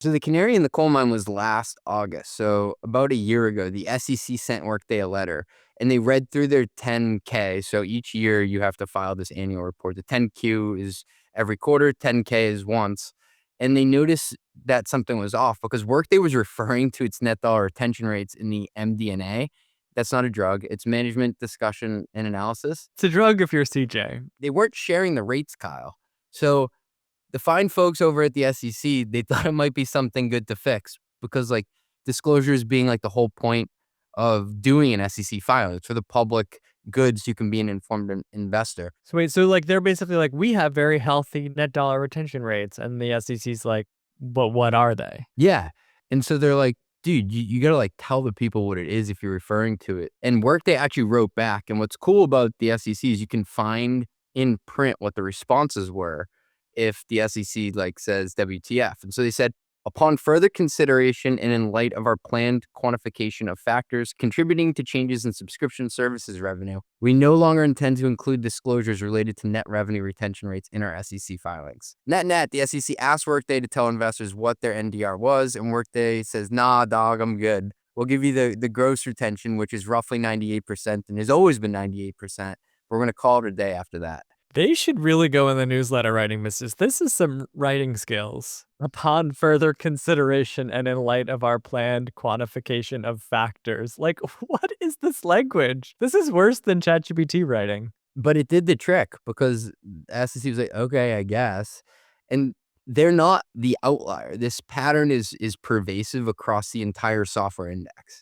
So the canary in the coal mine was last August. So about a year ago, the SEC sent Workday a letter and they read through their 10K. So each year you have to file this annual report. The 10Q is every quarter, 10K is once. And they noticed that something was off because Workday was referring to its net dollar retention rates in the MD&A. That's not a drug. It's management discussion and analysis. It's a drug if you're CJ. They weren't sharing the rates, Kyle. So the fine folks over at the SEC, they thought it might be something good to fix because like disclosures being like the whole point of doing an SEC filing. It's for the public good so you can be an informed investor. So wait, so like they're basically like, we have very healthy net dollar retention rates, and the SEC's like, but what are they? Yeah. And so they're like, dude, you got to like tell the people what it is if you're referring to it. And Workday actually wrote back. And what's cool about the SEC is you can find in print what the responses were if the SEC like says WTF. And so they said, upon further consideration and in light of our planned quantification of factors contributing to changes in subscription services revenue, we no longer intend to include disclosures related to net revenue retention rates in our SEC filings. Net, the SEC asked Workday to tell investors what their NDR was, and Workday says, nah, dog, I'm good. We'll give you the gross retention, which is roughly 98% and has always been 98%. We're going to call it a day after that. They should really go in the newsletter writing misses. This is some writing skills. Upon further consideration and in light of our planned quantification of factors. Like, what is this language? This is worse than ChatGPT writing. But it did the trick because SEC was like, okay, I guess. And they're not the outlier. This pattern is pervasive across the entire software index.